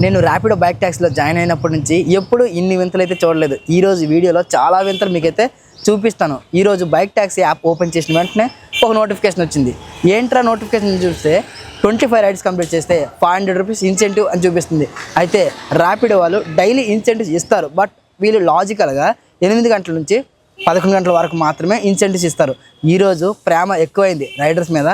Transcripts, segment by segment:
నేను Rapido bike ట్యాక్సీలో join అయినప్పటి నుంచి ఎప్పుడు ఇన్ని వింతలు అయితే చూడలేదు. ఈరోజు వీడియోలో చాలా వింతలు మీకైతే చూపిస్తాను. ఈరోజు బైక్ ట్యాక్సీ యాప్ ఓపెన్ చేసిన వెంటనే ఒక నోటిఫికేషన్ వచ్చింది. ఏంట్రా నోటిఫికేషన్ చూస్తే 25 రైడ్స్ కంప్లీట్ చేస్తే 500 రూపీస్ ఇన్సెంటివ్ అని చూపిస్తుంది. అయితే ర్యాపిడో వాళ్ళు డైలీ ఇన్సెంటివ్స్ ఇస్తారు. బట్ వీళ్ళు లాజికల్గా 8 గంటల నుంచి 11 గంటల వరకు మాత్రమే ఇన్సెంటివ్స్ ఇస్తారు. ఈరోజు ప్రేమ ఎక్కువైంది రైడర్స్ మీద.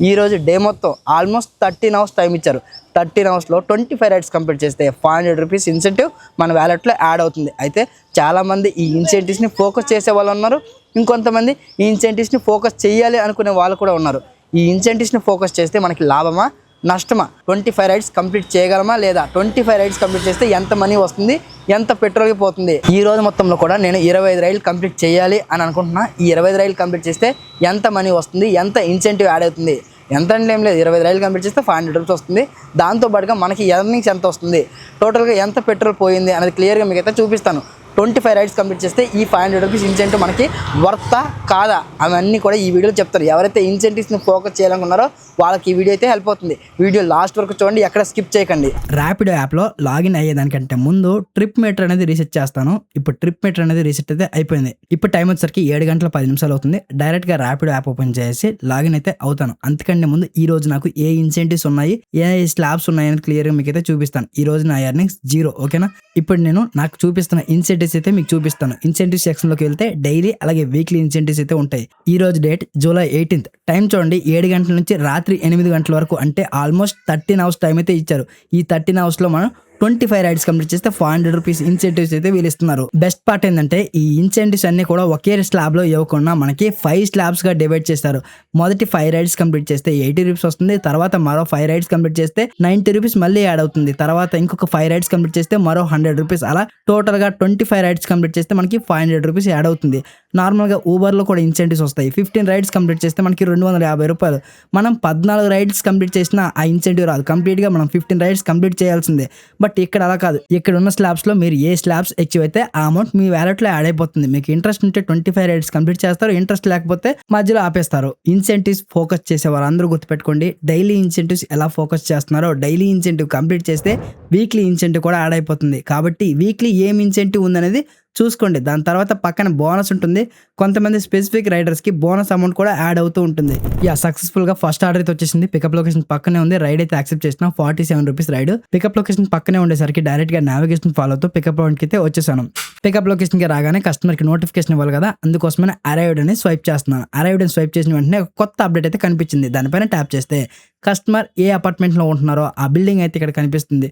ఈరోజు డే మొత్తం ఆల్మోస్ట్ 13 అవర్స్ టైం ఇచ్చారు. 13 అవర్స్లో 25 రైడ్స్ కంప్లీట్ చేస్తే 500 రూపీస్ ఇన్సెంటివ్ మన వ్యాలెట్లో యాడ్ అవుతుంది. అయితే చాలామంది ఈ ఇన్సెంటివ్స్ని ఫోకస్ చేసే వాళ్ళు ఉన్నారు. ఇంకొంతమంది ఈ ఇన్సెంటివ్స్ని ఫోకస్ చేయాలి అనుకునే వాళ్ళు కూడా ఉన్నారు. ఈ ఇన్సెంటివ్స్ని ఫోకస్ చేస్తే మనకి లాభమా నష్టమా, 25 రైడ్స్ కంప్లీట్ చేయగలమా లేదా, 25 రైడ్స్ కంప్లీట్ చేస్తే ఎంత మనీ వస్తుంది, ఎంత పెట్రోల్కి పోతుంది. ఈ రోజు మొత్తంలో కూడా నేను 25 రైడ్లు కంప్లీట్ చేయాలి అని అనుకుంటున్నా. ఈ 25 రైడ్లు కంప్లీట్ చేస్తే ఎంత మనీ వస్తుంది, ఎంత ఇన్సెంటివ్ యాడ్ అవుతుంది. ఎంత అంటే ఏం లేదు, 25 రైడ్లు కంప్లీట్ చేస్తే 500 రూపీస్ వస్తుంది. దాంతోపాటుగా మనకి ఎర్నింగ్స్ ఎంత వస్తుంది, టోటల్గా ఎంత పెట్రోల్ పోయింది అనేది క్లియర్గా మీకైతే చూపిస్తాను. 25 రైడ్స్ కంప్లీట్ చేస్తే ఈ 500 రూపీస్ ఇన్సెంటివ్ మనకి వర్తా కాదా అవన్నీ కూడా ఈ వీడియోలో చెప్తారు. ఎవరైతే ఇన్సెంటివ్స్ని ఫోకస్ చేయాలనుకున్నారో వాళ్ళకి ఈ వీడియో అయితే హెల్ప్ అవుతుంది. వీడియో లాస్ట్ వరకు చూడండి, ఎక్కడ స్కిప్ చేయకండి. ర్యాపిడో యాప్లో లాగిన్ అయ్యేదానికంటే ముందు ట్రిప్ మీటర్ అనేది రీసెట్ చేస్తాను. ఇప్పుడు ట్రిప్ మీటర్ అనేది రీసెట్ అయితే అయిపోయింది. ఇప్పుడు టైం వచ్చేసరికి 7 గంటల 10 నిమిషాలు అవుతుంది. డైరెక్ట్గా ర్యాపిడో యాప్ ఓపెన్ చేసి లాగిన్ అయితే అవుతాను. అంతకంటే ముందు ఈ రోజు నాకు ఏ ఇన్సెంటివ్స్ ఉన్నాయి, ఏ స్లాబ్స్ ఉన్నాయి అనేది క్లియర్గా మీకు అయితే చూపిస్తాను. ఈ రోజు నా ఎర్నింగ్స్ 0. ఓకేనా? ఇప్పుడు నేను నాకు చూపిస్తున్న ఇన్సెంటివ్స్ అయితే మీకు చూపిస్తాను. ఇన్సెంటివ్ సెక్షన్ లోకి వెళ్తే డైలీ అలాగే వీక్లీ ఇన్సెంటివ్స్ అయితే ఉంటాయి. ఈ రోజు డేట్ జూలై 18th. టైం చూడండి, 7 గంటల నుంచి రాత్రి 8 గంటల వరకు, అంటే ఆల్మోస్ట్ 13 అవర్స్ టైం అయితే ఇచ్చారు. ఈ 13 అవర్స్ లో మనం 25 రైడ్స్ కంప్లీట్ చేస్తే 500 రూపీస్ ఇన్సెంటివ్స్ అయితే వీళ్ళు ఇస్తున్నారు. బెస్ట్ పార్ట్ ఏంటంటే ఈ ఇన్సెంటివ్స్ అన్ని కూడా ఒకే స్లాబ్ లో ఇవ్వకుండా మనకి 5 స్లాబ్స్ గా డివైడ్ చేస్తారు. మొదటి 5 రైడ్స్ కంప్లీట్ చేస్తే 80 రూపీస్ వస్తుంది. తర్వాత మరో 5 రైడ్స్ కంప్లీట్ చేస్తే 90 రూపీస్ మళ్ళీ యాడ్ అవుతుంది. తర్వాత ఇంకొక 5 రైడ్స్ కంప్లీట్ చేస్తే మరో 100 రూపీస్. అలా టోటల్ గా 25 రైడ్స్ కంప్లీట్ చేస్తే మనకి 500 రూపీస్ యాడ్ అవుతుంది. నార్మల్ గా ఊబర్ లో కూడా ఇన్సెంటివ్స్ వస్తాయి. 15 రైడ్స్ కంప్లీట్ చేస్తే మనకి 250 రూపాయలు. మనం 14 రైడ్స్ కంప్లీట్ చేసిన ఆ ఇన్సెంటివ్ రాదు. కంప్లీట్ గా మనం 15 రైడ్స్ కంప్లీట్ చేయాల్సిందే. బట్ ఇక్కడ అలా కాదు. ఇక్కడ ఉన్న స్లాబ్స్ లో మీరు ఏ స్లాబ్స్ అచీవ్ అయితే ఆ అమౌంట్ మీ వ్యాలెట్ లో యాడ్ అయిపోతుంది. మీకు ఇంట్రెస్ట్ ఉంటే 25 రైడ్స్ కంప్లీట్ చేస్తారు, ఇంట్రెస్ట్ లేకపోతే మధ్యలో ఆపేస్తారు. ఇన్సెంటివ్స్ ఫోకస్ చేసే వారు అందరూ గుర్తుపెట్టుకోండి, డైలీ ఇన్సెంటివ్స్ ఎలా ఫోకస్ చేస్తున్నారో డైలీ ఇన్సెంటివ్ కంప్లీట్ చేస్తే వీక్లీ ఇన్సెంటివ్ కూడా యాడ్ అయిపోతుంది. కాబట్టి వీక్లీ ఏం ఇన్సెంటివ్ ఉందనేది చూసుకోండి. దాని తర్వాత పక్కన బోనస్ ఉంటుంది. కొంతమంది స్పెసిఫిక్ రైడర్స్ కి బోనస్ అమౌంట్ కూడా యాడ్ అవుతూ ఉంటుంది. సక్సెస్ఫుల్ గా ఫస్ట్ ఆర్డర్ అయితే వచ్చేసింది. పికప్ లొకేషన్ పక్కనే ఉంది. రైడ్ అయితే యాక్సెప్ట్ చేసిన 47 రూపీస్ రైడ్. పికప్ లొకేషన్ పక్కనే ఉండేసరికి డైరెక్ట్ గా నావిగేషన్ ఫాలో అవుతూ పికప్ పాయింట్ కి అయితే వచ్చేసాను. పికప్ లొకేషన్ కి రాగానే కస్టమర్ కి నోటిఫికేషన్ ఇవ్వాలి కదా, అందుకోసమే అరైవ్డ్ అని స్వైప్ చేస్తున్నాను. అరైవ్డ్ అని స్వైప్ చేసిన వెంటనే కొత్త అప్డేట్ అయితే కనిపించింది. దానిపైన ట్యాప్ చేస్తే కస్టమర్ ఏ అపార్ట్మెంట్ లో ఉంటున్నారో ఆ బిల్డింగ్ అయితే ఇక్కడ కనిపిస్తుంది.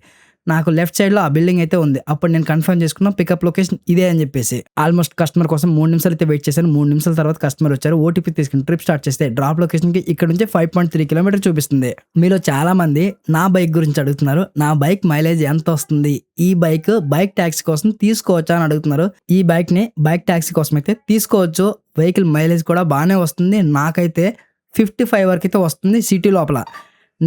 నాకు లెఫ్ట్ సైడ్ లో ఆ బిల్డింగ్ అయితే ఉంది. అప్పుడు నేను కన్ఫర్మ్ చేసుకున్నా పికప్ లొకేషన్ ఇదే అని చెప్పేసి. ఆల్మోస్ట్ కస్టమర్ కోసం 3 నిమిషాలు అయితే వెయిట్ చేశాను. 3 నిమిషాల తర్వాత కస్టమర్ వచ్చారు. ఓటీపీ తీసుకుని ట్రిప్ స్టార్ట్ చేస్తే డ్రాప్ లొకేషన్ కి ఇక్కడ నుంచి 5.3 కిలోమీటర్ చూపిస్తుంది. మీలో చాలా మంది నా బైక్ గురించి అడుగుతున్నారు. నా బైక్ మైలేజ్ ఎంత వస్తుంది, ఈ బైక్ ట్యాక్సీ కోసం తీసుకోవచ్చా అని అడుగుతున్నారు. ఈ బైక్ ని బైక్ ట్యాక్సీ కోసం అయితే తీసుకోవచ్చు. వెహికల్ మైలేజ్ కూడా బాగానే వస్తుంది. నాకైతే 55 వరకు అయితే వస్తుంది సిటీ లోపల.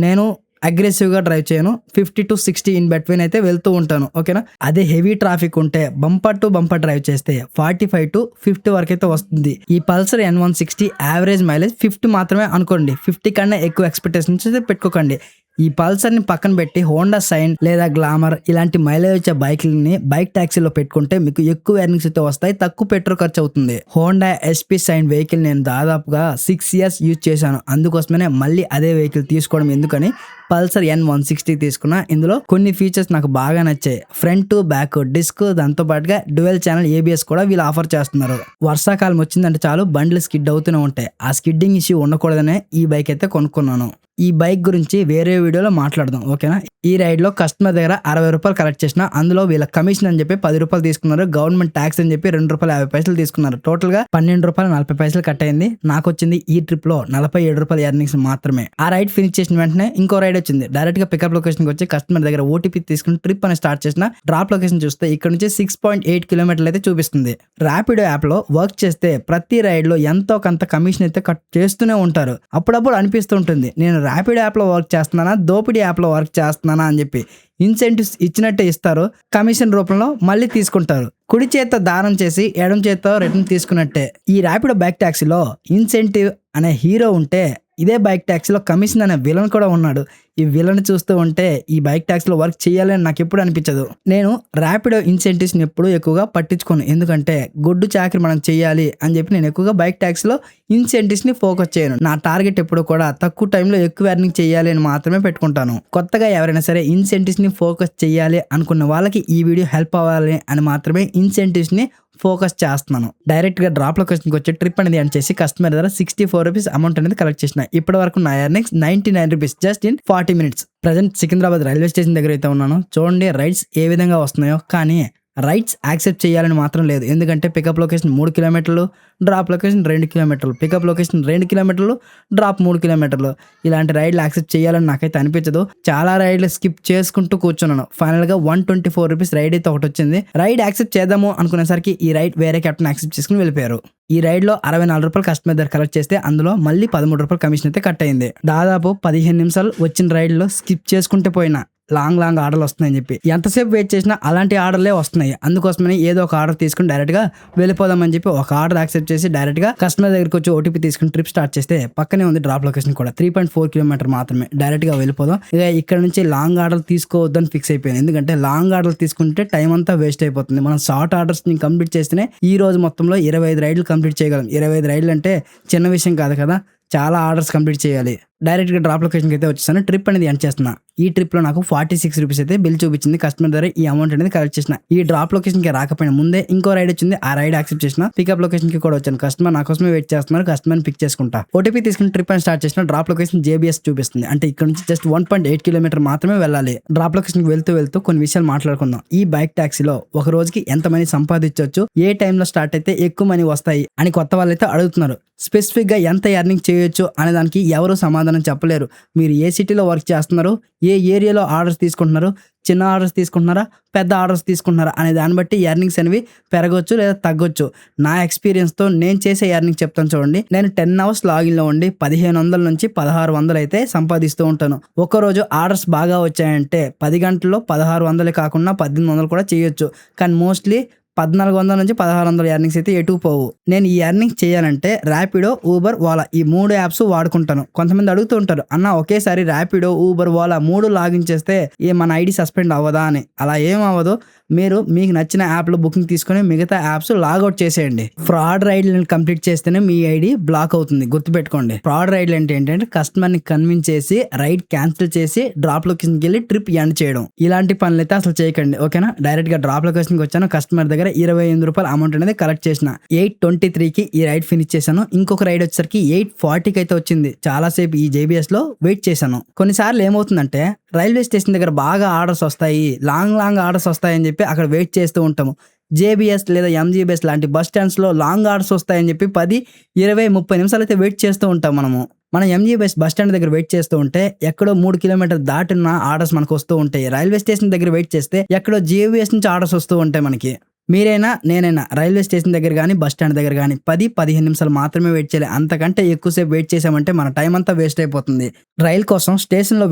నేను అగ్రెసివ్గా డ్రైవ్ చేయను. 50 to 60 ఇన్ బిట్వీన్ అయితే వెళ్తూ ఉంటాను. ఓకేనా? అదే హెవీ ట్రాఫిక్ ఉంటే బంపర్ టు బంపర్ డ్రైవ్ చేస్తే 45 to 50 వరకు అయితే వస్తుంది. ఈ పల్సర్ N160 యావరేజ్ మైలేజ్ 50 మాత్రమే అనుకోండి. 50 కన్నా ఎక్కువ ఎక్స్పెక్టేషన్స్ అయితే పెట్టుకోకండి. ఈ పల్సర్ ని పక్కన పెట్టి హోండా సైన్ లేదా గ్లామర్ ఇలాంటి మైలేజ్ వచ్చే బైక్లని బైక్ ట్యాక్సీలో పెట్టుకుంటే మీకు ఎక్కువ ఎర్నింగ్స్ అయితే వస్తాయి, తక్కువ పెట్రోల్ ఖర్చు అవుతుంది. హోండా SP సైన్ వెహికల్ నేను దాదాపుగా 6 years యూజ్ చేశాను. అందుకోసమే మళ్ళీ అదే వెహికల్ తీసుకోవడం ఎందుకని పల్సర్ N160 తీసుకున్నా. ఇందులో కొన్ని ఫీచర్స్ నాకు బాగా నచ్చాయి. ఫ్రంట్ బ్యాక్ డిస్క్, దాంతో పాటుగా డ్యూయల్ ఛానల్ ABS కూడా వీళ్ళు ఆఫర్ చేస్తున్నారు. వర్షాకాలం వచ్చిందంటే చాలు బండ్లు స్కిడ్ అవుతూనే ఉంటాయి. ఆ స్కిడ్డింగ్ ఇష్యూ ఉండకూడదనే ఈ బైక్ అయితే కొనుక్కున్నాను. ఈ బైక్ గురించి వేరే వీడియోలో మాట్లాడదాం. ఓకేనా? ఈ రైడ్ లో కస్టమర్ దగ్గర 60 రూపాయలు కలెక్ట్ చేసిన, అందులో వీళ్ళ కమిషన్ అని చెప్పి 10 రూపాయలు తీసుకున్నారు. గవర్నమెంట్ ట్యాక్స్ అని చెప్పి 2 రూపాయలు 50 పైసలు తీసుకున్నారు. టోటల్ గా 12 రూపాయలు 40 పైసలు కట్ అయింది. నాకు వచ్చింది ఈ ట్రిప్ లో 47 రూపాయలు ఎర్నింగ్స్ మాత్రమే. ఆ రైడ్ ఫినిష్ చేసిన వెంటనే ఇంకో రైడ్ వచ్చింది. డైరెక్ట్ గా పికప్ లొకేషన్ కి వచ్చి కస్టమర్ దగ్గర ఓటీపీ తీసుకుని ట్రిప్ అని స్టార్ట్ చేసిన. డ్రాప్ లొకేషన్ చూస్తే ఇక్కడ నుంచి 6.8 కిలోమీటర్లు అయితే చూపిస్తుంది. ర్యాపిడో యాప్ లో వర్క్ చేస్తే ప్రతి రైడ్ లో ఎంతో కొంత కమిషన్ అయితే కట్ చేస్తూనే ఉంటారు. అప్పుడప్పుడు అనిపిస్తుంటుంది, నేను ర్యాపిడో యాప్ లో వర్క్ చేస్తున్నానా, దోపిడీ యాప్ లో వర్క్ చేస్తున్నానా అని చెప్పి. ఇన్సెంటివ్స్ ఇచ్చినట్టే ఇస్తారు, కమిషన్ రూపంలో మళ్ళీ తీసుకుంటారు. కుడి చేత దానం చేసి ఎడం చేత రిటర్న్ తీసుకున్నట్టే. ఈ ర్యాపిడో బైక్ ట్యాక్సీలో ఇన్సెంటివ్ అనే హీరో ఉంటే ఇదే బైక్ ట్యాక్సీలో కమిషన్ అనే విలన్ కూడా ఉన్నాడు. ఈ విలన్ చూస్తూ ఉంటే ఈ బైక్ ట్యాక్సీలో వర్క్ చేయాలని నాకు ఎప్పుడు అనిపించదు. నేను ర్యాపిడో ఇన్సెంటివ్స్ని ఎప్పుడు ఎక్కువగా పట్టించుకోను. ఎందుకంటే గొడ్డు చాకరీ మనం చేయాలి అని చెప్పి నేను ఎక్కువగా బైక్ ట్యాక్సీలో ఇన్సెంటివ్స్ని ఫోకస్ చేయను. నా టార్గెట్ ఎప్పుడు కూడా తక్కువ టైంలో ఎక్కువ ఎర్నింగ్ చేయాలి అని మాత్రమే పెట్టుకుంటాను. కొత్తగా ఎవరైనా సరే ఇన్సెంటివ్స్ని ఫోకస్ చేయాలి అనుకున్న వాళ్ళకి ఈ వీడియో హెల్ప్ అవ్వాలి అని మాత్రమే ఇన్సెంటివ్స్ని ఫోకస్ చేస్తున్నాను. డైరెక్ట్గా డ్రాప్ లొకేషన్కి వచ్చే ట్రిప్ అనేది ఎండ్ చేసి కస్టమర్ దగ్గర 64 రూపీస్ అమౌంట్ అనేది కలెక్ట్ చేసిన. ఇప్పటి వరకు నా earnings 99 rupees just in 40 minutes. Present Secunderabad railway station దగ్గర అయితే ఉన్నాను. చూడండి రైడ్స్ ఏ విధంగా వస్తున్నాయో. కానీ రైడ్స్ యాక్సెప్ట్ చేయాలని మాత్రం లేదు. ఎందుకంటే పికప్ లొకేషన్ 3 కిలోమీటర్లు, డ్రాప్ లొకేషన్ 2 కిలోమీటర్లు, పికప్ లొకేషన్ 2 కిలోమీటర్లు, డ్రాప్ 3 కిలోమీటర్లు. ఇలాంటి రైడ్లు యాక్సెప్ట్ చేయాలని నాకైతే అనిపించదు. చాలా రైడ్లు స్కిప్ చేసుకుంటూ కూర్చున్నాను. ఫైనల్గా 124 రూపీస్ రైడ్ అయితే ఒకటి వచ్చింది. రైడ్ యాక్సెప్ట్ చేద్దాము అనుకునేసరికి ఈ రైడ్ వేరే కెప్టెన్ యాక్సెప్ట్ చేసుకుని వెళ్ళిపోయారు. ఈ రైడ్లో 64 రూపాయలు కస్టమర్ దగ్గర కలెక్ట్ చేస్తే అందులో మళ్ళీ 13 రూపాయలు కమిషన్ అయితే కట్ అయింది. దాదాపు 15 నిమిషాలు వచ్చిన రైడ్లో స్కిప్ చేసుకుంటే పోయినా లాంగ్ ఆర్డర్లు వస్తున్నాయని చెప్పి ఎంతసేపు వెయిట్ చేసినా అలాంటి ఆర్డర్లే వస్తున్నాయి. అందుకోసమని ఏదో ఒక ఆర్డర్ తీసుకుని డైరెక్ట్గా వెళ్ళిపోదామని చెప్పి ఒక ఆర్డర్ యాక్సెప్ట్ చేసి డైరెక్ట్గా కస్టమర్ దగ్గరికి వచ్చి ఓటీపీ తీసుకుని ట్రిప్ స్టార్ట్ చేస్తే పక్కనే ఉంది డ్రాప్ లొకేషన్ కూడా 3.4 కిలోమీటర్ మాత్రమే. డైరెక్ట్గా వెళ్ళిపోదాం. ఇక ఇక్కడ నుంచి లాంగ్ ఆర్డర్ తీసుకోవద్దని ఫిక్స్ అయిపోయాను. ఎందుకంటే లాంగ్ ఆర్డర్ తీసుకుంటే టైం అంతా వేస్ట్ అయిపోతుంది. మనం షార్ట్ ఆర్డర్స్ కంప్లీట్ చేస్తేనే ఈ రోజు మొత్తంలో 25 రైడ్లు కంప్లీట్ చేయగలం. 25 రైడ్లు అంటే చిన్న విషయం కాదు కదా. చాలా ఆర్డర్స్ కంప్లీట్ చేయాలి. డైరెక్ట్గా డ్రాప్ లొకేషన్కి అయితే వచ్చేసాను. ట్రిప్ అనేది ఎండ్ చేస్తున్నా. ఈ ట్రిప్లో నాకు 46 రూపీస్ అయితే బిల్ చూపించింది. కస్టమర్ దగ్గర ఈ అమౌంట్ అనేది కలెక్ట్ చేసిన. ఈ డ్రాప్ లొకేషన్కి రాకపోయినా ముందే ఇంకో రైడ్ వచ్చింది. ఆ రైడ్ యాక్సెప్ట్ చేసిన. పికప్ లొకేషన్కి కూడా వచ్చాను. కస్టమర్ నా కోసమే వెయిట్ చేస్తున్నారు. కస్టమర్ని పిక్ చేసుకుంటా. ఓటీపీ తీసుకుని ట్రిప్ అని స్టార్ట్ చేసిన. డ్రాప్ లొకేషన్ JBS చూపిస్తుంది. అంటే ఇక్కడ నుంచి జస్ట్ 1.8 కిలోమీటర్ మాత్రమే వెళ్ళాలి. డ్రాప్ లొకేషన్కి వెళ్తూ కొన్ని విషయాలు మాట్లాడుకుందాం. ఈ బైక్ ట్యాక్సీలో ఒక రోజుకి ఎంత మనీ సంపాదించవచ్చు, ఏ టైంలో స్టార్ట్ అయితే ఎక్కువ మనీ వస్తాయి అని కొత్త వాళ్ళైతే అడుగుతున్నారు. స్పెసిఫిక్గా ఎంత ఎర్నింగ్ చేయొచ్చు అనే దానికి ఎవరు సమాధానం చెప్పలేరు. మీరు ఏ సిటీలో వర్క్ చేస్తున్నారు, ఏ ఏరియాలో ఆర్డర్స్ తీసుకుంటున్నారు, చిన్న ఆర్డర్స్ తీసుకుంటున్నారా, పెద్ద ఆర్డర్స్ తీసుకుంటున్నారా అనే దాన్ని బట్టి ఎర్నింగ్స్ అనేవి పెరగవచ్చు లేదా తగ్గొచ్చు. నా ఎక్స్పీరియన్స్తో నేను చేసే ఎర్నింగ్ చెప్తాను చూడండి. నేను 10 అవర్స్ లాగిన్లో ఉండి 1500 నుంచి 1600 అయితే సంపాదిస్తూ ఉంటాను. ఒక్కరోజు ఆర్డర్స్ బాగా వచ్చాయంటే 10 గంటల్లో 1600 కాకుండా 1800 కూడా చేయొచ్చు. కానీ మోస్ట్లీ 1400 నుంచి 1600 ఎర్నింగ్స్ అయితే ఎటు పోవు. నేను ఈ ఎర్నింగ్స్ చేయాలంటే ర్యాపిడో, ఊబర్, ఓలా ఈ 3 యాప్స్ వాడుకుంటాను. కొంతమంది అడుగుతూ ఉంటారు, అన్న ఒకేసారి ర్యాపిడో, ఊబర్, ఓలా 3 లాగిన్ చేస్తే మన ఐడి సస్పెండ్ అవ్వదా అని. అలా ఏం అవ్వదు. మీరు మీకు నచ్చిన యాప్లో బుకింగ్ తీసుకొని మిగతా యాప్స్ లాగౌట్ చేసేయండి. ఫ్రాడ్ రైడ్లను కంప్లీట్ చేస్తేనే మీ ఐడి బ్లాక్ అవుతుంది. గుర్తుపెట్టుకోండి. ఫ్రాడ్ రైడ్లు అంటే ఏంటంటే కస్టమర్ని కన్విన్స్ చేసి రైడ్ క్యాన్సిల్ చేసి డ్రాప్ లొకేషన్కి వెళ్ళి ట్రిప్ ఎండ్ చేయడం. ఇలాంటి పనులు అయితే అసలు చేయకండి. ఓకేనా. డైరెక్ట్గా డ్రాప్ లొకేషన్కి వచ్చాను. కస్టమర్ దగ్గర 28 రూపాయలు అమౌంట్ అనేది కలెక్ట్ చేసిన. 8:23కి ఈ రైడ్ ఫినిష్ చేశాను. ఇంకొక రైడ్ వచ్చేసరికి 8:40కి అయితే వచ్చింది. చాలాసేపు ఈ JBS లో వెయిట్ చేశాను. కొన్నిసార్లు ఏమవుతుందంటే రైల్వే స్టేషన్ దగ్గర బాగా ఆర్డర్స్ వస్తాయి, లాంగ్ ఆర్డర్స్ వస్తాయని చెప్పి అక్కడ వెయిట్ చేస్తూ ఉంటాము. JBS లేదా MGBS లాంటి బస్ స్టాండ్స్లో లాంగ్ ఆర్డర్స్ వస్తాయని చెప్పి 10, 20, 30 నిమిషాలు అయితే వెయిట్ చేస్తూ ఉంటాం మనము. మనం MGBS బస్ స్టాండ్ దగ్గర వెయిట్ చేస్తూ ఉంటే ఎక్కడో 3 కిలోమీటర్ దాటిన ఆర్డర్స్ మనకు వస్తూ ఉంటాయి. రైల్వే స్టేషన్ దగ్గర వెయిట్ చేస్తే ఎక్కడో JBS నుంచి ఆర్డర్స్ వస్తూ ఉంటాయి మనకి. మీరైనా నేనైనా రైల్వే స్టేషన్ దగ్గర కానీ బస్ స్టాండ్ దగ్గర కానీ 10-15 నిమిషాలు మాత్రమే వెయిట్ చేయాలి. అంతకంటే ఎక్కువసేపు వెయిట్ చేసామంటే మన టైం అంతా వేస్ట్ అయిపోతుంది. రైల్ కోసం స్టేషన్లో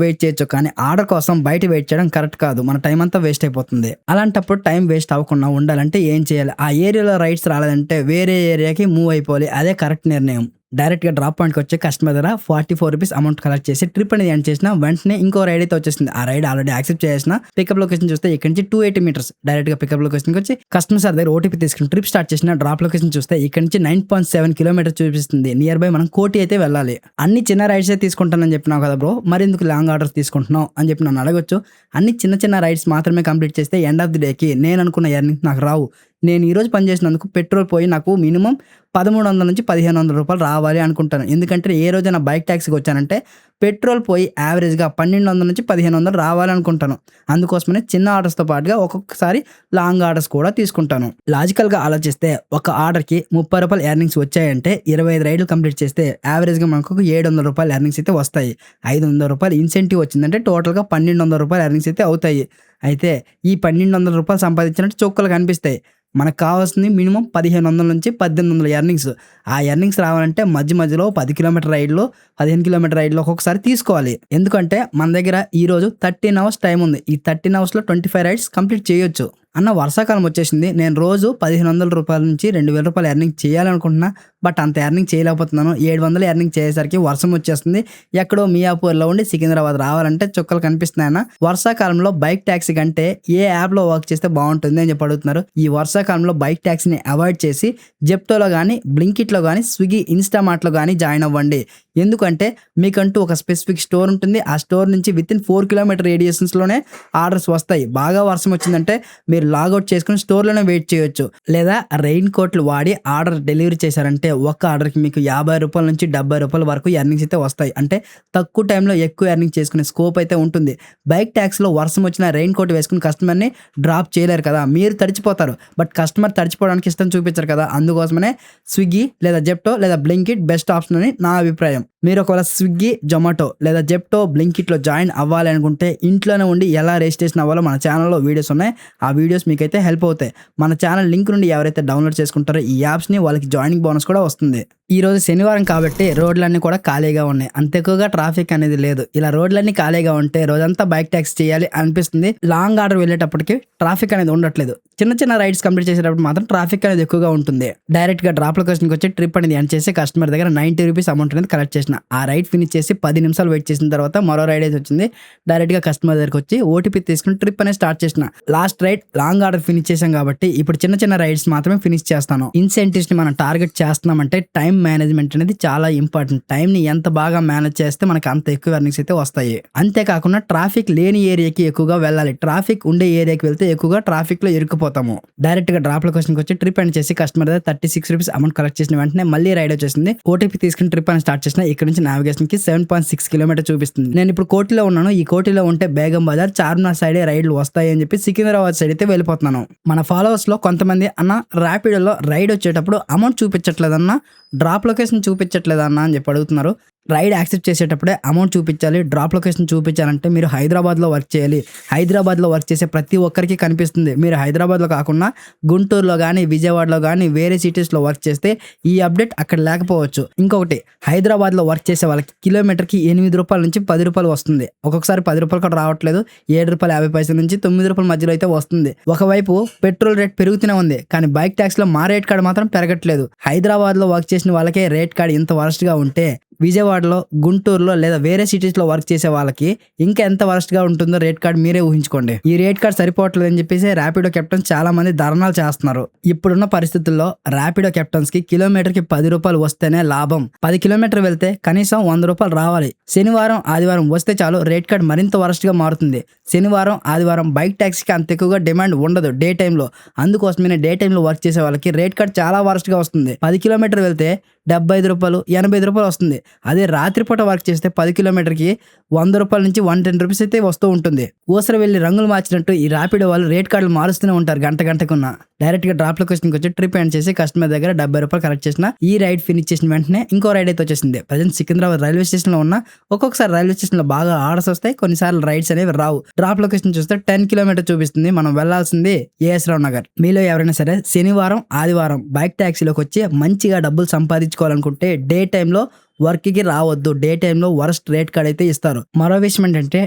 వెయిట్ చేయొచ్చు, కానీ ఆర్డర్ కోసం బయట వెయిట్ చేయడం కరెక్ట్ కాదు. మన టైం అంతా వేస్ట్ అయిపోతుంది. అలాంటప్పుడు టైం వేస్ట్ అవ్వకుండా ఉండాలంటే ఏం చేయాలి? ఆ ఏరియాలో రైడ్స్ రాలేదంటే వేరే ఏరియాకి మూవ్ అయిపోవాలి. అదే కరెక్ట్ నిర్ణయం. డైరెక్ట్గా డ్రాప్ పాయింట్కి వచ్చి కస్టమర్ దగ్గర 44 రూపీస్ అమౌంట్ కలెక్ట్ చేసి ట్రిప్ అనేది ఎండ్ చేసిన. వెంటనే ఇంకో రైడ్ అయితే వచ్చేసింది. ఆ రైడ్ ఆల్రెడీ యాక్సెప్ట్ చేసిన. పికప్ లొకేషన్ చూస్తే ఇక్కడ నుంచి 280 మీటర్స్. డైరెక్ట్గా పికప్ లొకేషన్కి వచ్చి కస్టమర్ సార్ దగ్గర ఓటీపీ తీసుకుని ట్రిప్ స్టార్ట్ చేసిన. డ్రాప్ లొకేషన్ చూస్తే ఇక్కడ నుంచి 9.7 కిలోమీటర్స్ చూపిస్తుంది. నియర్ బై మనం కోటి అయితే వెళ్ళాలి. అన్ని చిన్న రైడ్స్ తీసుకుంటానని చెప్పినావు కదా బ్రో, మరి ఎందుకు లాంగ్ ఆర్డర్స్ తీసుకుంటున్నావు అని చెప్పి నన్ను అడగొచ్చు. అన్ని చిన్న రైడ్స్ మాత్రమే కంప్లీట్ చేస్తే ఎండ్ ఆఫ్ ది డేకి నేను అనుకున్న ఎర్నింగ్ నాకు రావు. నేను ఈరోజు పనిచేసినందుకు పెట్రోల్ పోయి నాకు మినిమం 1300 నుంచి 1500 రూపాయలు రావాలి అనుకుంటాను. ఎందుకంటే ఏ రోజైనా బైక్ ట్యాక్సీకి వచ్చానంటే పెట్రోల్ పోయి యావరేజ్గా 1200 నుంచి 1500 రావాలనుకుంటాను. అందుకోసమనే చిన్న ఆర్డర్స్తో పాటుగా ఒక్కొక్కసారి లాంగ్ ఆర్డర్స్ కూడా తీసుకుంటాను. లాజికల్గా ఆలోచిస్తే ఒక ఆర్డర్కి 30 రూపాయలు ఎర్నింగ్స్ వచ్చాయంటే 25 రైడ్లు కంప్లీట్ చేస్తే యావరేజ్గా మనకు 700 రూపాయలు ఎర్నింగ్స్ అయితే వస్తాయి. 500 రూపాయలు ఇన్సెంటివ్ వచ్చిందంటే టోటల్గా 1200 రూపాయలు ఎర్నింగ్స్ అయితే అవుతాయి. అయితే ఈ 1200 రూపాయలు సంపాదించినట్టు చొక్కలు కనిపిస్తాయి. మనకు కావాల్సింది మినిమం 1500 నుంచి 1800 ఎర్నింగ్స్. ఆ ఎర్నింగ్స్ రావాలంటే మధ్యలో 10 కిలోమీటర్ రైడ్లో 15 కిలోమీటర్ రైడ్లో ఒక్కొక్కసారి తీసుకోవాలి. ఎందుకంటే మన దగ్గర ఈరోజు 13 అవర్స్ టైం ఉంది. ఈ 13 అవర్స్లో 25 రైడ్స్ కంప్లీట్ చేయొచ్చు. అన్న వర్షాకాలం వచ్చేసింది, నేను రోజు 1500 రూపాయల నుంచి 2000 రూపాయలు ఎర్నింగ్ చేయాలనుకుంటున్నా, బట్ అంత ఎర్నింగ్ చేయలేకపోతున్నాను. 700 ఎర్నింగ్ చేసేసరికి వర్షం వచ్చేస్తుంది. ఎక్కడో మియాపూర్లో ఉండి సికింద్రాబాద్ రావాలంటే చుక్కలు కనిపిస్తున్నాయన్న. వర్షాకాలంలో బైక్ ట్యాక్సీ కంటే ఏ యాప్లో వర్క్ చేస్తే బాగుంటుంది అని చెప్పి అడుగుతున్నారు. ఈ వర్షాకాలంలో బైక్ ట్యాక్సీని అవాయిడ్ చేసి జెప్టోలో కానీ, బ్లింకిట్లో కానీ, స్విగ్గీ, ఇన్స్టామార్ట్లో కానీ జాయిన్ అవ్వండి. ఎందుకంటే మీకంటూ ఒక స్పెసిఫిక్ స్టోర్ ఉంటుంది. ఆ స్టోర్ నుంచి విత్ ఇన్ 4 కిలోమీటర్ రేడియేషన్స్లోనే ఆర్డర్స్ వస్తాయి. బాగా వర్షం వచ్చిందంటే మీరు లాగౌట్ చేసుకుని స్టోర్లోనే వెయిట్ చేయొచ్చు. లేదా రెయిన్ కోట్లు వాడి ఆర్డర్ డెలివరీ చేశారంటే ఒక్క ఆర్డర్కి మీకు 50 రూపాయల నుంచి 70 రూపాయల వరకు ఎర్నింగ్స్ అయితే వస్తాయి. అంటే తక్కువ టైంలో ఎక్కువ ఎర్నింగ్ చేసుకునే స్కోప్ అయితే ఉంటుంది. బైక్ ట్యాక్స్లో వర్షం వచ్చిన రెయిన్ కోట్ వేసుకుని కస్టమర్ని డ్రాప్ చేయలేరు కదా, మీరు తడిచిపోతారు. బట్ కస్టమర్ తడిచిపోవడానికి ఇష్టం చూపించరు కదా, అందుకోసమనే స్విగ్గీ లేదా జెప్టో లేదా బ్లింకిట్ బెస్ట్ ఆప్షన్ అని నా అభిప్రాయం. మీరు ఒకవేళ స్విగ్గీ, జొమాటో లేదా జెప్టో, బ్లింకిట్లో జాయిన్ అవ్వాలి అనుకుంటే ఇంట్లోనే ఉండి ఎలా రిజిస్ట్రేషన్ అవ్వాలో మన ఛానల్లో వీడియోస్ ఉన్నాయి. ఆ వీడియోస్ మీకైతే హెల్ప్ అవుతాయి. మన ఛానల్ లింక్ నుండి ఎవరైతే డౌన్లోడ్ చేసుకుంటారో ఈ యాప్స్ని వాళ్ళకి జాయినింగ్ బోనస్ కూడా వస్తుంది. ఈ రోజు శనివారం కాబట్టి రోడ్లన్నీ కూడా ఖాళీగా ఉన్నాయి. అంత ఎక్కువగా ట్రాఫిక్ అనేది లేదు. ఇలా రోడ్లన్నీ ఖాళీగా ఉంటే రోజంతా బైక్ ట్యాక్సీ చేయాలి అనిపిస్తుంది. లాంగ్ ఆర్డర్ వెళ్ళేటప్పటికి ట్రాఫిక్ అనేది ఉండట్లేదు. చిన్న చిన్న రైడ్స్ కంప్లీట్ చేసేటప్పుడు మాత్రం ట్రాఫిక్ అనేది ఎక్కువగా ఉంటుంది. డైరెక్ట్ గా డ్రాప్ లొకేషన్కి వచ్చి ట్రిప్ అనేది ఎండ్ చేసి కస్టమర్ దగ్గర 90 రూపీస్ అమౌంట్ అనేది కలెక్ట్ చేసిన. ఆ రైడ్ ఫినిష్ చేసి 10 నిమిషాలు వెయిట్ చేసిన తర్వాత మరో రైడ్ అయితే వచ్చింది. డైరెక్ట్ గా కస్టమర్ దగ్గరకు వచ్చి ఓటీపీ తీసుకుని ట్రిప్ అనేది స్టార్ట్ చేసిన. Last ride long order finish చేసాం కాబట్టి ఇప్పుడు చిన్న చిన్న రైడ్స్ మాత్రమే ఫినిష్ చేస్తాను. ఇన్సెంటివ్స్ ని మనం టార్గెట్ చేస్తున్నామంటే టైం మేనేజ్మెంట్ అనేది చాలా ఇంపార్టెంట్. టైం ని ఎంత బాగా మేనేజ్ చేస్తే మనకి అంత ఎక్కువ ఎర్నింగ్స్ అయితే వస్తాయి. అంతేకాకుండా ట్రాఫిక్ లేని ఏరియాకి ఎక్కువగా వెళ్ళాలి. ట్రాఫిక్ ఉండే ఏరియాకి వెళ్తే ఎక్కువగా ట్రాఫిక్ లో ఇరుక్కుపోతాము. డైరెక్ట్ గా డ్రాప్ లొకేషన్కి వచ్చి ట్రిప్ ఎండ్ చేసి కస్టమర్ దగ్గర 36 రూపీస్ అమౌంట్ కలెక్ట్ చేసిన వెంటనే మళ్ళీ రైడ్ వచ్చేసింది. ఓటీపీ తీసుకుని ట్రిప్ అని స్టార్ట్ చేసిన. ఇక్కడ నుంచి నావిగేషన్ కి 7.6 కిలోమీటర్ చూపిస్తుంది. నేను ఇప్పుడు కోటిలో ఉన్నాను. ఈ కోటిలో ఉంటే బేగం బజార్, చార్మినార్ సైడే రైడ్లు వస్తాయి అని చెప్పి సికింద్రాబాద్ సైడ్ అయితే వెళ్ళిపోతున్నాను. మన ఫాలోవర్స్ లో కొంతమంది అన్న ర్యాపిడోలో రైడ్ వచ్చేటప్పుడు అమౌంట్ చూపించట్లేదన్నా, డ్రాప్ లొకేషన్ చూపించట్లేదన్నా అని చెప్పి అడుగుతున్నారు. రైడ్ యాక్సెప్ట్ చేసేటప్పుడే అమౌంట్ చూపించాలి. డ్రాప్ లొకేషన్ చూపించాలంటే మీరు హైదరాబాద్లో వర్క్ చేయాలి. హైదరాబాద్లో వర్క్ చేసే ప్రతి ఒక్కరికి కనిపిస్తుంది. మీరు హైదరాబాద్లో కాకుండా గుంటూరులో కానీ, విజయవాడలో కానీ వేరే సిటీస్లో వర్క్ చేస్తే ఈ అప్డేట్ అక్కడ లేకపోవచ్చు. ఇంకొకటి, హైదరాబాద్లో వర్క్ చేసే వాళ్ళకి కిలోమీటర్కి 8 రూపాయల నుంచి 10 రూపాయలు వస్తుంది. ఒక్కొక్కసారి 10 రూపాయలు కూడా రావట్లేదు. 7 రూపాయలు 50 పైసల నుంచి 9 రూపాయల మధ్యలో అయితే వస్తుంది. ఒకవైపు పెట్రోల్ రేట్ పెరుగుతూనే ఉంది, కానీ బైక్ ట్యాక్స్లో మా రేట్ కార్డు మాత్రం పెరగట్లేదు. హైదరాబాద్లో వర్క్ చేసిన వాళ్ళకే రేట్ కార్డు ఇంత వరస్ట్గా ఉంటే విజయవాడలో, గుంటూరులో లేదా వేరే సిటీస్లో వర్క్ చేసే వాళ్ళకి ఇంకా ఎంత వరస్ట్గా ఉంటుందో రేట్ కార్డ్ మీరే ఊహించుకోండి. ఈ రేట్ కార్డ్ సరిపోవట్లేదు అని చెప్పేసి ర్యాపిడో కెప్టెన్స్ చాలా మంది ధర్నాలు చేస్తున్నారు. ఇప్పుడున్న పరిస్థితుల్లో ర్యాపిడో కెప్టెన్స్ కి కిలోమీటర్కి 10 రూపాయలు వస్తేనే లాభం. 10 కిలోమీటర్ వెళ్తే కనీసం 100 రూపాయలు రావాలి. శనివారం, ఆదివారం వస్తే చాలు రేట్ కార్డ్ మరింత వరస్ట్గా మారుతుంది. శనివారం, ఆదివారం బైక్ ట్యాక్సీకి అంత ఎక్కువగా డిమాండ్ ఉండదు డే టైంలో. అందుకోసమే డే టైంలో వర్క్ చేసే వాళ్ళకి రేట్ కార్డ్ చాలా వరస్ట్గా వస్తుంది. 10 కిలోమీటర్ వెళ్తే 75 రూపాయలు, 85 రూపాయలు వస్తుంది. అదే రాత్రిపూట వర్క్ చేస్తే 10 కిలోమీటర్కి 100 రూపాయల నుంచి 110 రూపీస్ అయితే వస్తూ ఉంటుంది. ఊసర వెళ్ళి రంగులు మార్చినట్టు ఈ ర్యాపిడో వాళ్ళు రేట్ కార్డులు మారుస్తూనే ఉంటారు గంటకున్న. డైరెక్ట్ గా డ్రాప్ లొకేషన్కి వచ్చి ట్రిప్ ఎండ్ చేసి కస్టమర్ దగ్గర 70 రూపాయలు కలెక్ట్ చేసిన. ఈ రైడ్ ఫినిష్ చేసిన వెంటనే ఇంకో రైడ్ అయితే వచ్చేసింది. ప్రజెంట్ సికింద్రాబాద్ రైల్వే స్టేషన్ లో ఉన్న. ఒక్కొక్కసారి రైల్వే స్టేషన్ లో బాగా ఆర్డర్స్ వస్తాయి, కొన్నిసార్లు రైడ్స్ అనేవి రావు. డ్రాప్ లొకేషన్ చూస్తే 10 కిలోమీటర్ చూపిస్తుంది. మనం వెళ్లాల్సింది ఏఎస్ రావు నగర్. మీలో ఎవరైనా సరే శనివారం, ఆదివారం బైక్ ట్యాక్సీలోకి వచ్చి మంచిగా డబ్బులు సంపాదించుకోవాలనుకుంటే డే టైంలో వర్క్ కి రావద్దు. డే టైంలో వరస్ట్ రేట్ కార్డ్ అయితే ఇస్తారు. మరో విషయం ఏంటంటే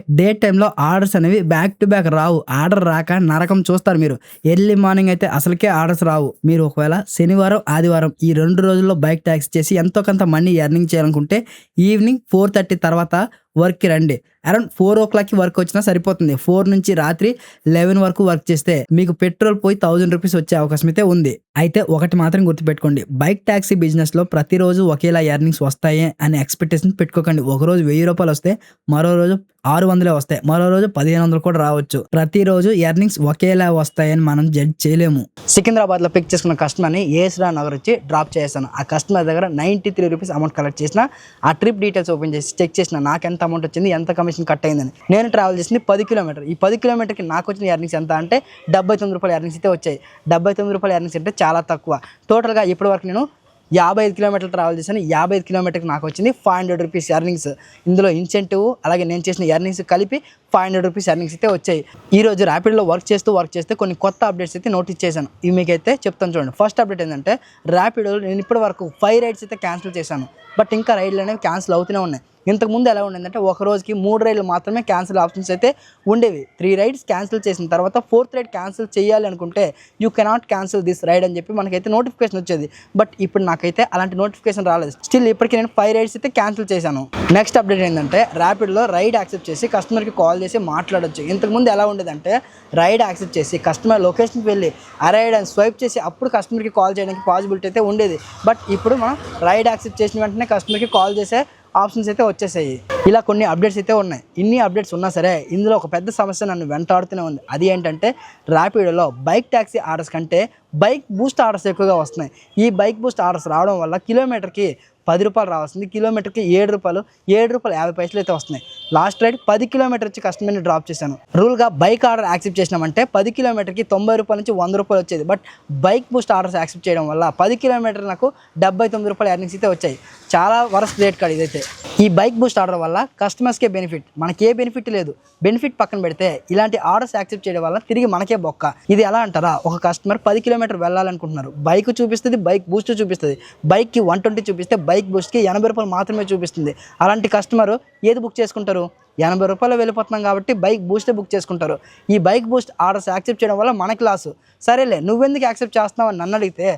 డే టైంలో ఆర్డర్స్ అనేవి back to back Rao. Order రాక నరకం చూస్తారు మీరు. ఎర్లీ మార్నింగ్ అయితే అసలుకే ఆర్డర్స్ రావు. మీరు ఒకవేళ శనివారం, ఆదివారం ఈ 2 రోజుల్లో బైక్ ట్యాక్సీ చేసి ఎంతో కొంత మనీ ఎర్నింగ్ చేయాలనుకుంటే ఈవినింగ్ 4:30 తర్వాత వర్క్కి రండి. అరౌండ్ 4 o'clock వర్క్ వచ్చినా సరిపోతుంది. 4 నుంచి రాత్రి 11 వరకు వర్క్ చేస్తే మీకు పెట్రోల్ పోయి 1000 రూపీస్ వచ్చే అవకాశం అయితే ఉంది. అయితే ఒకటి మాత్రం గుర్తుపెట్టుకోండి, బైక్ ట్యాక్సీ బిజినెస్ లో ప్రతిరోజు ఒకేలా ఎర్నింగ్స్ వస్తాయి అని ఎక్స్పెక్టేషన్ పెట్టుకోకండి. ఒకరోజు 1000 రూపాయలు వస్తే మరో రోజు 600 వస్తాయి, మరో రోజు 1500 కూడా రావచ్చు. ప్రతిరోజు ఎర్నింగ్స్ ఒకేలా వస్తాయని మనం జడ్జ్ చేయలేము. సికింద్రాబాద్ లో పిక్ చేసుకున్న కస్టమర్ ని ఏఎస్ రావు నగర్ వచ్చి డ్రాప్ చేశాను. ఆ కస్టమర్ దగ్గర 93 రూపీస్ అమౌంట్ కలెక్ట్ చేసిన. ఆ ట్రిప్ డీటెయిల్స్ ఓపెన్ చేసి చెక్ చేసిన నాకు ఎంత అమౌంట్ వచ్చింది, ఎంత కమిషన్ కట్ అయిందని. నేను ట్రావెల్ చేసింది 10 కిలోమీటర్. ఈ 10 కిలోమీటర్కి నాకు వచ్చిన ఎర్నింగ్స్ ఎంత అంటే 79 రూపాయలు ఎర్నింగ్స్ అయితే వచ్చాయి. 79 రూపాయలు ఎర్నింగ్స్ అంటే చాలా తక్కువ. టోటల్గా ఇప్పటి వరకు నేను 55 కిలోమీటర్లు ట్రావెల్ చేశాను. 55 కిలోమీటర్కి నాకు వచ్చింది 500 రూపీస్ ఎర్నింగ్స్. ఇందులో ఇన్సెంటివ్ అలాగే నేను చేసిన ఎర్నింగ్స్ కలిపి 500 రూపీస్ ఎర్నింగ్స్ అయితే వచ్చాయి. ఈ రోజు ర్యాపిడ్లో వర్క్ చేస్తే కొన్ని కొత్త అప్డేట్స్ అయితే నోటీస్ చేశాను. ఇవి మీకైతే చెప్తాను చూడండి. ఫస్ట్ అప్డేట్ ఏంటంటే ర్యాపిడోలో నేను ఇప్పటి వరకు 5 రైడ్స్ అయితే క్యాన్సిల్ చేశాను. బట్ ఇంకా రైడ్లు అనేవి క్యాన్సిల్ అవుతూనే ఉన్నాయి. ఇంతకుముందు ఎలా ఉండేదంటే ఒక రోజుకి 3 రైడ్లు మాత్రమే క్యాన్సిల్ ఆప్షన్స్ అయితే ఉండేవి. 3 రైడ్స్ క్యాన్సిల్ చేసిన తర్వాత 4th రైడ్ క్యాన్సిల్ చేయాలి అనుకుంటే you cannot cancel this ride అని చెప్పి మనకైతే నోటిఫికేషన్ వచ్చేది. బట్ ఇప్పుడు నాకైతే అలాంటి నోటిఫికేషన్ రాలేదు. స్టిల్ ఇప్పటికీ నేను 5 రైడ్స్ అయితే క్యాన్సిల్ చేశాను. నెక్స్ట్ అప్డేట్ ఏంటంటే ర్యాపిడ్లో రైడ్ యాక్సెప్ట్ చేసి కస్టమర్కి కాల్ చేసి మాట్లాడొచ్చు. ఇంతకుముందు ఎలా ఉండేదంటే రైడ్ యాక్సెప్ట్ చేసి కస్టమర్ లొకేషన్కి వెళ్ళి రైడ్ అని స్వైప్ చేసి అప్పుడు కస్టమర్కి కాల్ చేయడానికి పాసిబిలిటీ అయితే ఉండేది. బట్ ఇప్పుడు మనం రైడ్ యాక్సెప్ట్ చేసిన వెంటనే కస్టమర్కి కాల్ చేసే ఆప్షన్స్ అయితే వచ్చేసాయి. ఇలా కొన్ని అప్డేట్స్ అయితే ఉన్నాయి. ఇన్ని అప్డేట్స్ ఉన్నా సరే ఇందులో ఒక పెద్ద సమస్య నన్ను వెంటాడుతూనే ఉంది. అది ఏంటంటే ర్యాపిడోలో బైక్ ట్యాక్సీ ఆర్డర్స్ కంటే బైక్ బూస్ట్ ఆర్డర్స్ ఎక్కువగా వస్తున్నాయి. ఈ బైక్ బూస్ట్ ఆర్డర్స్ రావడం వల్ల కిలోమీటర్కి 10 రూపాయలు రావాల్సింది కిలోమీటర్కి 7 రూపాయలు 7 రూపాయలు 50 పైసలు అయితే వస్తున్నాయి. లాస్ట్ రైడ్ 10 కిలోమీటర్ వచ్చి కస్టమర్ని డ్రాప్ చేశాను. రూల్గా బైక్ ఆర్డర్ యాక్సెప్ట్ చేసినామంటే 10 కిలోమీటర్కి 90 రూపాయల నుంచి 100 రూపాయలు వచ్చేది. But bike Boost orders accept చేయడం వల్ల 10 కిలోమీటర్ నాకు 79 రూపాయల ఎర్నింగ్స్ అయితే వచ్చాయి. చాలా వరస్ట్ రేట్ కార్డ్ ఇదైతే. ఈ బైక్ బూస్ట్ ఆర్డర్ వల్ల కస్టమర్స్కే బెనిఫిట్, మనకే బెనిఫిట్ లేదు. బెనిఫిట్ పక్కన పెడితే ఇలాంటి ఆర్డర్స్ యాక్సెప్ట్ చేయడం వల్ల తిరిగి మనకే బొక్క. ఇది ఎలా అంటారా, ఒక కస్టమర్ 10 కిలోమీటర్ వెళ్ళాలనుకుంటున్నారు, బైక్ చూపిస్తుంది, బైక్ బూస్ట్ చూపిస్తుంది. బైక్కి 120 చూపిస్తే బైక్ బూస్ట్కి 80 రూపాయలు మాత్రమే చూపిస్తుంది. అలాంటి కస్టమర్ ఏది బుక్ చేసుకుంటారు? 80 రూపాయలు వెళ్ళిపోతున్నాం కాబట్టి బైక్ బూస్టే బుక్ చేసుకుంటారు. ఈ బైక్ బూస్ట్ ఆర్డర్స్ యాక్సెప్ట్ చేయడం వల్ల మనకి లాసు. సరేలే నువ్వెందుకు యాక్సెప్ట్ చేస్తున్నావు అని నన్ను అడిగితే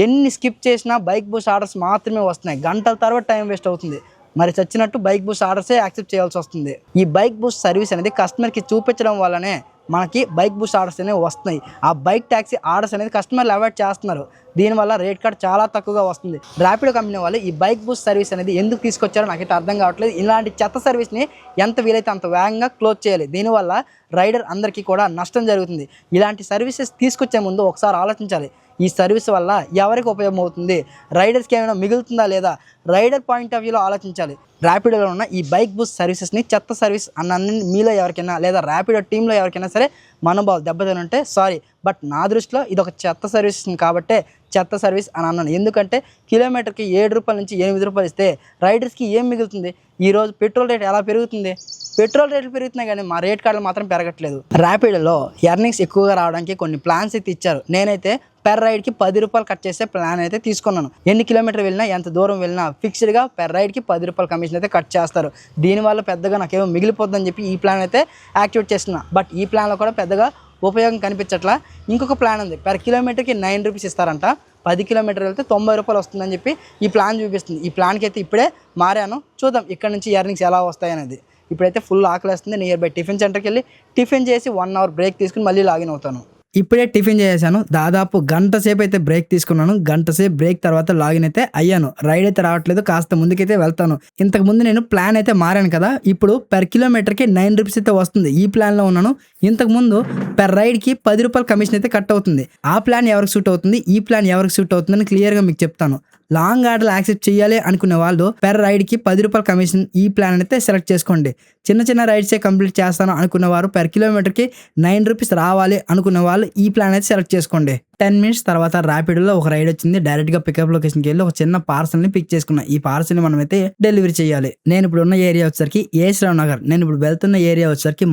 ఎన్ని స్కిప్ చేసినా బైక్ బూస్ట్ ఆర్డర్స్ మాత్రమే వస్తున్నాయి. గంటల తర్వాత టైం వేస్ట్ అవుతుంది. మరి చచ్చినట్టు బైక్ బూస్ట్ ఆర్డర్సే యాక్సెప్ట్ చేయాల్సి వస్తుంది. ఈ బైక్ బూస్ట్ సర్వీస్ అనేది కస్టమర్కి చూపించడం వల్లనే మనకి బైక్ బూస్ట్ ఆర్డర్స్ అనేవి వస్తున్నాయి. ఆ బైక్ ట్యాక్సీ ఆర్డర్స్ అనేది కస్టమర్లు అవాయిడ్ చేస్తున్నారు. దీనివల్ల రేట్ కార్డ్ చాలా తక్కువగా వస్తుంది. ర్యాపిడో కంపెనీ వాళ్ళు ఈ బైక్ బూస్ట్ సర్వీస్ అనేది ఎందుకు తీసుకొచ్చారో నాకైతే అర్థం కావట్లేదు. ఇలాంటి చెత్త సర్వీస్ని ఎంత వీలైతే అంత వేగంగా క్లోజ్ చేయాలి. దీనివల్ల రైడర్ అందరికీ కూడా నష్టం జరుగుతుంది. ఇలాంటి సర్వీసెస్ తీసుకొచ్చే ముందు ఒకసారి ఆలోచించాలి. ఈ సర్వీస్ వల్ల ఎవరికి ఉపయోగం అవుతుంది, రైడర్స్కి ఏమైనా మిగులుతుందా లేదా, రైడర్ పాయింట్ ఆఫ్ వ్యూలో ఆలోచించాలి. ర్యాపిడోలో ఉన్న ఈ బైక్ బూస్ట్ సర్వీసెస్ని చెత్త సర్వీస్ అన్న మీలో ఎవరికైనా లేదా ర్యాపిడో టీంలో ఎవరికైనా సరే మనోభావం దెబ్బతినుంటే సారీ, బట్ నా దృష్టిలో ఇది ఒక చెత్త సర్వీస్ కాబట్టే చెత్త సర్వీస్ అని అన్నాను. ఎందుకంటే కిలోమీటర్కి 7 రూపాయల నుంచి 8 రూపాయలు ఇస్తే రైడర్స్కి ఏం మిగులుతుంది? ఈరోజు పెట్రోల్ రేట్ ఎలా పెరుగుతుంది? పెట్రోల్ రేట్లు పెరుగుతున్నాయి కానీ మా రేట్ కార్డులు మాత్రం పెరగట్లేదు. ర్యాపిడోలో ఎర్నింగ్స్ ఎక్కువగా రావడానికి కొన్ని ప్లాన్స్ అయితే ఇచ్చారు. నేనైతే పెర్ రైడ్కి 10 రూపాయలు కట్ చేసే ప్లాన్ అయితే తీసుకున్నాను. ఎన్ని కిలోమీటర్ వెళ్ళినా ఎంత దూరం వెళ్ళినా ఫిక్స్డ్గా పెర్ రైడ్కి 10 రూపాయల కమిషన్ అయితే కట్ చేస్తారు. దీనివల్ల పెద్దగా నాకేమో మిగిలిపోతుందని చెప్పి ఈ ప్లాన్ అయితే యాక్టివేట్ చేస్తున్నా. బట్ ఈ ప్లాన్లో కూడా పెద్దగా ఉపయోగం కనిపించట్లా. ఇంకొక ప్లాన్ ఉంది, పెర్ కిలోమీటర్కి 9 రూపీస్ ఇస్తారంట. 10 కిలోమీటర్ వెళ్తే 90 రూపాయలు వస్తుందని చెప్పి ఈ ప్లాన్ చూపిస్తుంది. ఈ ప్లాన్కి అయితే ఇప్పుడే మారాను. చూద్దాం ఇక్కడ నుంచి ఎర్నింగ్స్ ఎలా వస్తాయనేది. ఇప్పుడైతే ఫుల్ ఆకలి వస్తుంది. నియర్ బై టిఫిన్ సెంటర్కి వెళ్ళి టిఫిన్ చేసి 1 అవర్ బ్రేక్ తీసుకుని మళ్ళీ లాగిన్ అవుతాను. ఇప్పుడే టిఫిన్ చేశాను. దాదాపు గంట సేపు అయితే బ్రేక్ తీసుకున్నాను. గంట సేపు బ్రేక్ తర్వాత లాగిన్ అయితే అయ్యాను. రైడ్ అయితే రావట్లేదు, కాస్త ముందుకైతే వెళ్తాను. ఇంతకు ముందు నేను ప్లాన్ అయితే మారాను కదా, ఇప్పుడు పెర్ కిలోమీటర్కి 9 రూపీస్ అయితే వస్తుంది. ఈ ప్లాన్లో ఉన్నాను. ఇంతకు ముందు పెర్ రైడ్కి 10 రూపాయల కమిషన్ అయితే కట్ అవుతుంది. ఆ ప్లాన్ ఎవరికి సూట్ అవుతుంది, ఈ ప్లాన్ ఎవరికి సూట్ అవుతుందని క్లియర్గా మీకు చెప్తాను. లాంగ్ ఆర్డర్ యాక్సెప్ట్ చేయాలి అనుకునే వాళ్ళు పెర్ రైడ్కి 10 రూపాయల కమిషన్ ఈ ప్లాన్ అయితే సెలెక్ట్ చేసుకోండి. చిన్న చిన్న రైడ్సే కంప్లీట్ చేస్తాను అనుకున్న వారు పెర్ కిలోమీటర్కి 9 రూపీస్ రావాలి అనుకునే వాళ్ళు ఈ ప్లాన్ అయితే సెలెక్ట్ చేసుకోండి. 10 మినిట్స్ తర్వాత ర్యాపిడోలో ఒక రైడ్ వచ్చింది. డైరెక్ట్గా పికప్ లొకేషన్కి వెళ్ళి ఒక చిన్న పార్సల్ని పిక్ చేసుకున్నా. ఈ పార్సల్ని మనం అయితే డెలివరీ చేయాలి. నేను ఇప్పుడు ఉన్న ఏరియా వచ్చేసరికి ఏఎస్ రావు నగర్. నేను ఇప్పుడు వెళ్తున్న ఏరియా వచ్చేసరికి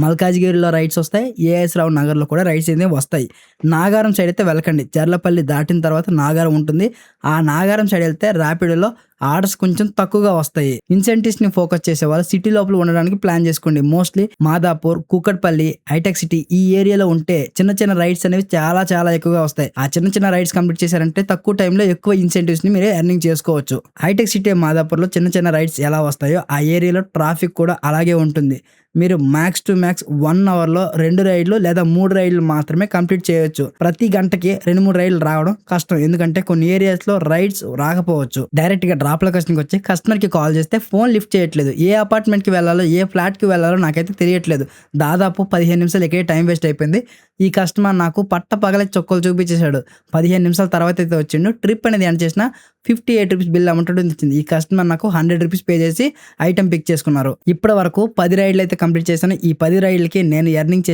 మల్కాజ్గిరిలో రైడ్స్ వస్తాయి. ఏఎస్ రావు నగర్లో కూడా రైడ్స్ అయితే వస్తాయి. నాగారం సైడ్ అయితే వెళ్ళకండి. జర్లపల్లి దాటిన తర్వాత నాగారం ఉంటుంది. ఆ నాగారం సైడ్ వెళ్తే ర్యాపిడోలో ఆర్డర్స్ కొంచెం తక్కువగా వస్తాయి. ఇన్సెంటివ్స్ ని ఫోకస్ చేసే వాళ్ళు సిటీ లోపల ఉండడానికి ప్లాన్ చేసుకోండి. మోస్ట్లీ మాదాపూర్, కూకట్పల్లి, హైటెక్ సిటీ ఈ ఏరియాలో ఉంటే చిన్న చిన్న రైడ్స్ అనేవి చాలా ఎక్కువగా వస్తాయి. ఆ చిన్న రైడ్స్ కంప్లీట్ చేశారంటే తక్కువ టైంలో ఎక్కువ ఇన్సెంటివ్స్ ని మీరు ఎర్నింగ్ చేసుకోవచ్చు. హైటెక్ సిటీ, మాదాపూర్ లో చిన్న రైడ్స్ ఎలా వస్తాయో ఆ ఏరియాలో ట్రాఫిక్ కూడా అలాగే ఉంటుంది. మీరు మ్యాక్స్ టు మ్యాక్స్ 1 అవర్లో 2 రైడ్లు లేదా 3 రైడ్లు మాత్రమే కంప్లీట్ చేయొచ్చు. ప్రతి గంటకి 2-3 రైడ్లు రావడం కష్టం. ఎందుకంటే కొన్ని ఏరియాస్ లో రైడ్స్ రాకపోవచ్చు. డైరెక్ట్ గా డ్రాప్ లొకేషన్కి వచ్చి కస్టమర్ కి కాల్ చేస్తే ఫోన్ లిఫ్ట్ చేయట్లేదు. ఏ అపార్ట్మెంట్ కి వెళ్ళాలో, ఏ ఫ్లాట్ కి వెళ్ళాలో నాకైతే తెలియట్లేదు. దాదాపు 15 నిమిషాలు ఎక్కే టైం వేస్ట్ అయిపోయింది. ఈ కస్టమర్ నాకు పట్ట పగలే చొక్కలు చూపించేశాడు. 15 నిమిషాల తర్వాత అయితే వచ్చిండు. ట్రిప్ అనేది ఎంత చేసినా 58 రూపీస్ బిల్ అమౌంట్ వచ్చింది. ఈ కస్టమర్ నాకు 100 రూపీస్ పే చేసి ఐటమ్ పిక్ చేసుకున్నారు. ఇప్పటి వరకు 10 రైడ్లు అయితే కంప్లీట్ చేశాను. ఈ 10 రైడ్లకి నేను ఎర్నింగ్స్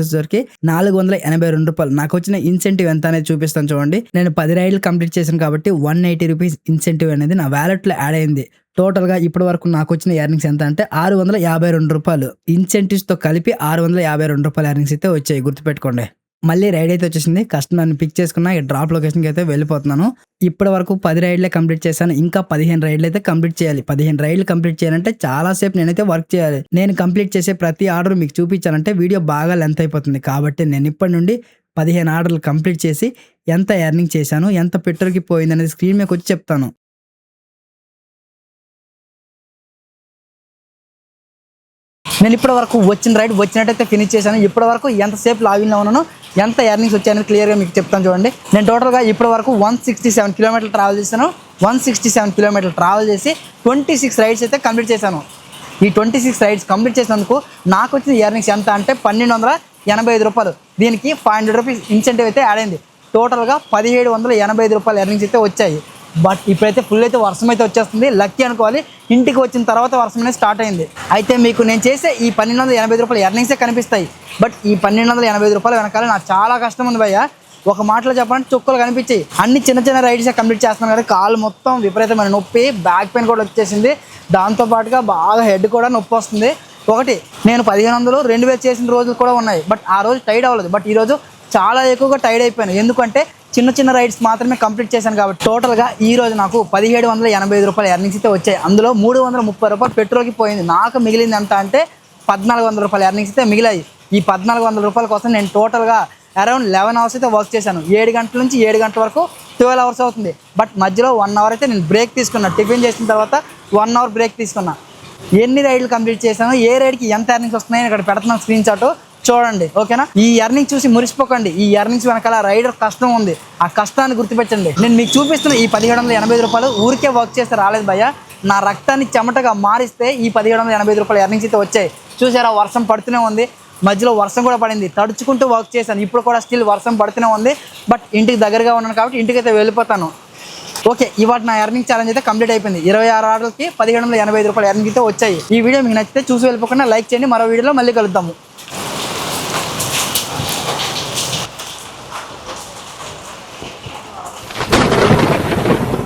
వచ్చేసరికి 482 రూపాయలు. నాకు వచ్చిన ఇన్సెంటివ్ ఎంత అనేది చూపిస్తాను చూడండి. నేను 10 రైడ్లు కంప్లీట్ చేశాను కాబట్టి 180 రూపీస్ ఇన్సెంటివ్ అనేది నా వ్యాలెట్లో యాడ్ అయింది. టోటల్గా ఇప్పటి వరకు నాకు వచ్చిన ఎర్నింగ్స్ ఎంత అంటే 652 రూపాయలు. ఇన్సెంటివ్స్తో కలిపి 652 రూపాయలు ఎర్నింగ్స్ అయితే వచ్చాయి. గుర్తుపెట్టుకోండి. మళ్ళీ రైడ్ అయితే వచ్చేసింది. కస్టమర్ని పిక్ చేసుకున్న ఈ డ్రాప్ లొకేషన్కి అయితే వెళ్ళిపోతున్నాను. ఇప్పటి వరకు 10 రైడ్లే కంప్లీట్ చేశాను. ఇంకా 15 రైడ్లు అయితే కంప్లీట్ చేయాలి. 15 రైడ్లు కంప్లీట్ చేయాలంటే చాలా సేపు నేనైతే వర్క్ చేయాలి. నేను కంప్లీట్ చేసే ప్రతి ఆర్డర్ మీకు చూపించాలంటే వీడియో బాగా లెంత్ అయిపోతుంది. కాబట్టి నేను ఇప్పటి నుండి 15 ఆర్డర్లు కంప్లీట్ చేసి ఎంత ఎర్నింగ్ చేశాను, ఎంత పెట్రోల్కి పోయింది అనేది స్క్రీన్ మీదకి వచ్చి చెప్తాను. నేను ఇప్పటి వరకు వచ్చిన రైడ్ వచ్చినట్టయితే ఫినిష్ చేశాను. ఇప్పటి వరకు ఎంతసేపు లాగిన్లో ఉన్నాను, ఎంత ఎర్నింగ్స్ వచ్చాయనేది క్లియర్గా మీకు చెప్తాను చూడండి. నేను టోటల్గా ఇప్పటి వరకు 167 కిలోమీటర్లు ట్రావెల్ చేశాను. 167 కిలోమీటర్లు ట్రావెల్ చేసి 26 రైడ్స్ అయితే కంప్లీట్ చేశాను. ఈ 26 రైడ్స్ కంప్లీట్ చేసినందుకు నాకు వచ్చిన ఎర్నింగ్స్ ఎంత అంటే 1285 రూపాయలు. దీనికి 500 రూపీస్ ఇన్సెంటివ్ అయితే యాడ్ అయింది. టోటల్గా 1785 రూపాయలు ఎర్నింగ్స్ అయితే వచ్చాయి. బట్ ఇప్పుడైతే ఫుల్ అయితే వర్షం అయితే వచ్చేస్తుంది. లక్కీ అనుకోవాలి, ఇంటికి వచ్చిన తర్వాత వర్షం అనేది స్టార్ట్ అయింది. అయితే మీకు నేను చేసే ఈ 1285 రూపాయలు ఎర్నింగ్సే కనిపిస్తాయి. బట్ ఈ 1285 రూపాయలు వెనకాల నాకు చాలా కష్టం ఉంది భయ్య. ఒక మాటలో చెప్పాలంటే చుక్కలు కనిపించాయి. అన్ని చిన్న చిన్న రైడ్సే కంప్లీట్ చేస్తున్నాను కదా, కాలు మొత్తం విపరీతమైన నొప్పి, బ్యాక్ పెయిన్ కూడా వచ్చేసింది. దాంతోపాటుగా బాగా హెడ్ కూడా నొప్పి వస్తుంది. ఒకటి నేను 1500 2000 చేసిన రోజులు కూడా ఉన్నాయి. బట్ ఆ రోజు టైర్డ్ అవ్వలేదు. బట్ ఈరోజు చాలా ఎక్కువగా టైర్డ్ అయిపోయాను. ఎందుకంటే చిన్న చిన్న రైడ్స్ మాత్రమే కంప్లీట్ చేశాను కాబట్టి. టోటల్గా ఈ రోజు నాకు 1785 రూపాయలు ఎర్నింగ్స్ అయితే వచ్చాయి. అందులో 330 రూపాయలు పెట్రోల్కి పోయింది. నాకు మిగిలింది ఎంత అంటే 1400 రూపాయలు ఎర్నింగ్స్ అయితే మిగిలాయి. ఈ 1400 రూపాయల కోసం నేను టోటల్గా అరౌండ్ 11 అవర్స్ అయితే వర్క్ చేశాను. 7 గంటల నుంచి 7 గంటల వరకు 12 అవర్స్ అవుతుంది. బట్ మధ్యలో 1 అవర్ అయితే నేను బ్రేక్ తీసుకున్నా. టిఫిన్ చేసిన తర్వాత 1 అవర్ బ్రేక్ తీసుకున్నా. ఎన్ని రైడ్లు కంప్లీట్ చేశాను, ఏ రైడ్కి ఎంత ఎర్నింగ్స్ వస్తున్నాయని ఇక్కడ పెడుతున్నాను స్క్రీన్ షాట్ చూడండి, ఓకేనా? ఈ ఎర్నింగ్స్ చూసి మురిసిపోకండి. ఈ ఎర్నింగ్స్ వెనకాల రైడర్ కష్టం ఉంది. ఆ కష్టాన్ని గుర్తుపెట్టండి. నేను మీకు చూపిస్తున్న ఈ 1785 రూపాయలు ఊరికే వర్క్ చేస్తే రాలేదు భయ్య. నా రక్తాన్ని చెమటగా మారిస్తే ఈ 1785 రూపాయలు ఎర్నింగ్స్ అయితే వచ్చాయి. చూసారా, వర్షం పడుతూనే ఉంది. మధ్యలో వర్షం కూడా పడింది. తడుచుకుంటూ వర్క్ చేశాను. ఇప్పుడు కూడా స్టిల్ వర్షం పడుతూనే ఉంది. బట్ ఇంటికి దగ్గరగా ఉన్నాను కాబట్టి ఇంటికైతే వెళ్ళిపోతాను. ఓకే, ఇవాళ నా ఎర్నింగ్ ఛాలెంజ్ అయితే కంప్లీట్ అయిపోయింది. 26 ఆర్డర్కి 1785 రూపాయలు ఎర్నింగ్ అయితే వచ్చాయి. ఈ వీడియో మీకు నచ్చితే చూసి వెళ్ళిపోకుండా లైక్ చేయండి. మరో వీడియోలో మళ్ళీ కలుద్దాము.